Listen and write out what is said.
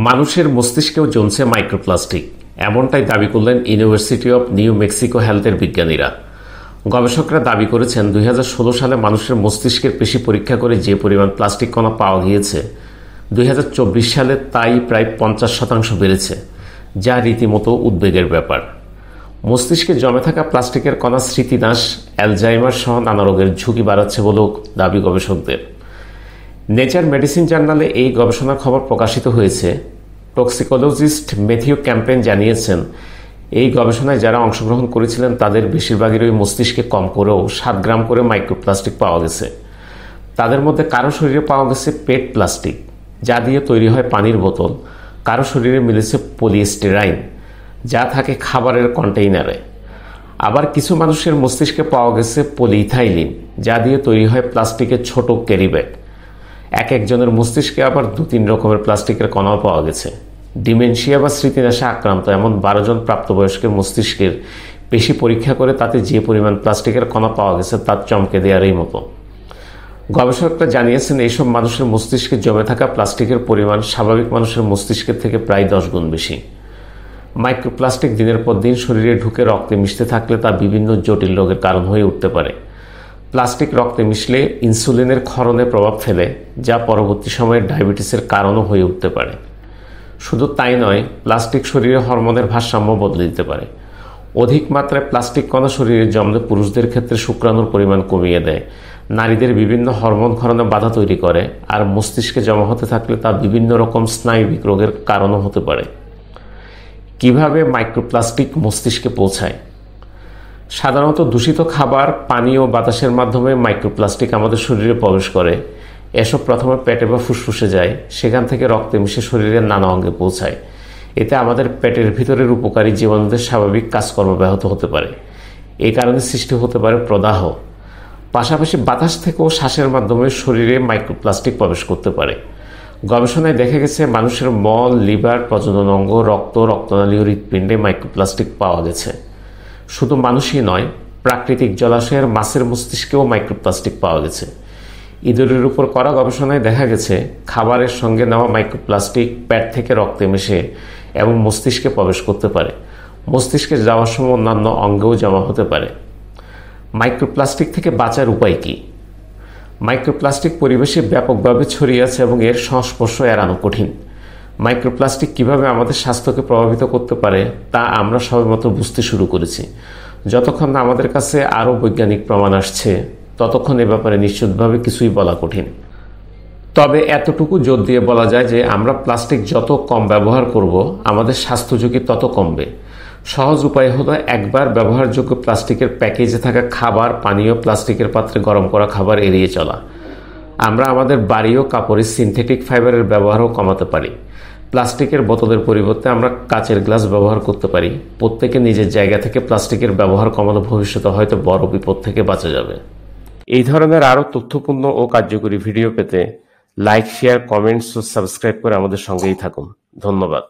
মানুষের মস্তিষ্কেও জমছে মাইক্রোপ্লাস্টিক, এমনটাই দাবি করলেন ইউনিভার্সিটি অব নিউ মেক্সিকো হেলথের বিজ্ঞানীরা। গবেষকরা দাবি করেছেন 2016 সালে মানুষের মস্তিষ্কের পেশি পরীক্ষা করে যে পরিমাণ প্লাস্টিক কণা পাওয়া গিয়েছে 2024 সালে তাই প্রায় 50% বেড়েছে, যা রীতিমতো উদ্বেগের ব্যাপার। মস্তিষ্কে জমে থাকা প্লাস্টিকের কণা স্মৃতিনাশ, অ্যালজাইমার সহ নানা রোগের ঝুঁকি বাড়াচ্ছে বলেও দাবি গবেষকদের। নেচার মেডিসিন জার্নালে এই গবেষণার খবর প্রকাশিত হয়েছে। টক্সিকোলজিস্ট ম্যাথিউ ক্যাম্পেন জানিয়েছেন, এই গবেষণায় যারা অংশগ্রহণ করেছিলেন তাদের বেশিরভাগেরই মস্তিষ্কে কম করেও 7 গ্রাম করে মাইক্রোপ্লাস্টিক পাওয়া গেছে। তাদের মধ্যে কারো শরীরে পাওয়া গেছে পেট প্লাস্টিক, যা দিয়ে তৈরি হয় পানির বোতল। কারো শরীরে মিলেছে পলিস্টেরাইন, যা থাকে খাবারের কন্টেইনারে। আবার কিছু মানুষের মস্তিষ্কে পাওয়া গেছে পলিইথাইলিন, যা দিয়ে তৈরি হয় প্লাস্টিকের ছোট ক্যারি ব্যাগ। একজনের মস্তিষ্কে আবার 2-3 রকমের প্লাস্টিকের কণাও পাওয়া গেছে। ডিমেনশিয়া বা স্মৃতিনাশে আক্রান্ত এমন 12 জন প্রাপ্তবয়স্কের মস্তিষ্কের পেশি পরীক্ষা করে তাতে যে পরিমাণ প্লাস্টিকের কণা পাওয়া গেছে তা চমকে দেওয়ারই মতো। গবেষকরা জানিয়েছেন, এইসব মানুষের মস্তিষ্কে জমে থাকা প্লাস্টিকের পরিমাণ স্বাভাবিক মানুষের মস্তিষ্কের থেকে প্রায় 10 গুণ বেশি। মাইক্রোপ্লাস্টিক দিনের পর দিন শরীরে ঢুকে রক্তে মিশতে থাকলে তা বিভিন্ন জটিল রোগের কারণ হয়ে উঠতে পারে। প্লাস্টিক রক্তে মিশলে ইনসুলিনের ক্ষরণে প্রভাব ফেলে, যা পরবর্তী সময়ে ডায়াবেটিসের কারণও হয়ে উঠতে পারে। শুধু তাই নয়, প্লাস্টিক শরীরে হরমোনের ভারসাম্য বদলে দিতে পারে। অধিক মাত্রায় প্লাস্টিক কণা শরীরে জমলে পুরুষদের ক্ষেত্রে শুক্রাণুর পরিমাণ কমিয়ে দেয়, নারীদের বিভিন্ন হরমোন ক্ষরণে বাধা তৈরি করে, আর মস্তিষ্কে জমা হতে থাকলে তা বিভিন্ন রকম স্নায়বিক রোগের কারণও হতে পারে। কিভাবে মাইক্রোপ্লাস্টিক মস্তিষ্কে পৌঁছায়? সাধারণত দূষিত খাবার, পানি ও বাতাসের মাধ্যমে মাইক্রোপ্লাস্টিক আমাদের শরীরে প্রবেশ করে। এসব প্রথমে পেটে বা ফুসফুসে যায়, সেখান থেকে রক্তে মিশে শরীরের নানা অঙ্গে পৌঁছায়। এতে আমাদের পেটের ভিতরের উপকারী জীবাণুদের স্বাভাবিক কাজকর্ম ব্যাহত হতে পারে। এই কারণে সৃষ্টি হতে পারে প্রদাহ। পাশাপাশি বাতাস থেকেও শ্বাসের মাধ্যমে শরীরে মাইক্রোপ্লাস্টিক প্রবেশ করতে পারে। গবেষণায় দেখা গেছে, মানুষের মল, লিভার, প্রজনন অঙ্গ, রক্তনালী ও হৃৎপিণ্ডে মাইক্রোপ্লাস্টিক পাওয়া গেছে। শুধু মানুষই নয়, প্রাকৃতিক জলাশয়ের মাছের মস্তিষ্কেও মাইক্রোপ্লাস্টিক পাওয়া গেছে। ইঁদুরের উপর করা গবেষণায় দেখা গেছে, খাবারের সঙ্গে নেওয়া মাইক্রোপ্লাস্টিক পেট থেকে রক্তে মিশে এবং মস্তিষ্কে প্রবেশ করতে পারে। মস্তিষ্কে যাওয়ার সময় অন্যান্য অঙ্গেও জমা হতে পারে। মাইক্রোপ্লাস্টিক থেকে বাঁচার উপায় কি? মাইক্রোপ্লাস্টিক পরিবেশে ব্যাপকভাবে ছড়িয়ে আছে এবং এর সংস্পর্শ এড়ানো কঠিন। মাইক্রোপ্লাস্টিক কিভাবে আমাদের স্বাস্থ্যকে প্রভাবিত করতে পারে তা আমরা সবেমাত্র বুঝতে শুরু করেছি। যতক্ষণ না আমাদের কাছে আরও বৈজ্ঞানিক প্রমাণ আসছে, ততক্ষণ এ ব্যাপারে নিশ্চিতভাবে কিছুই বলা কঠিন। তবে এতটুকু জোর দিয়ে বলা যায় যে আমরা প্লাস্টিক যত কম ব্যবহার করব, আমাদের স্বাস্থ্য ঝুঁকি তত কমবে। সহজ উপায় হলো একবার ব্যবহারযোগ্য প্লাস্টিকের প্যাকেজে থাকা খাবার, পানীয়, প্লাস্টিকের পাত্রে গরম করা খাবার এড়িয়ে চলা। আমরা আমাদের বাড়ি ও কাপড়ে সিনথেটিক ফাইবারের ব্যবহারও কমাতে পারি। প্লাস্টিকের বোতলের পরিবর্তে আমরা কাচের গ্লাস ব্যবহার করতে পারি। প্রত্যেকে নিজের জায়গা থেকে প্লাস্টিকের ব্যবহার কমানো ভবিষ্যতে হয়তো বড় বিপদ থেকে বাঁচা যাবে। এই ধরনের আরও তথ্যপূর্ণ ও কার্যকরী ভিডিও পেতে লাইক, শেয়ার, কমেন্টস ও সাবস্ক্রাইব করে আমাদের সঙ্গেই থাকুন। ধন্যবাদ।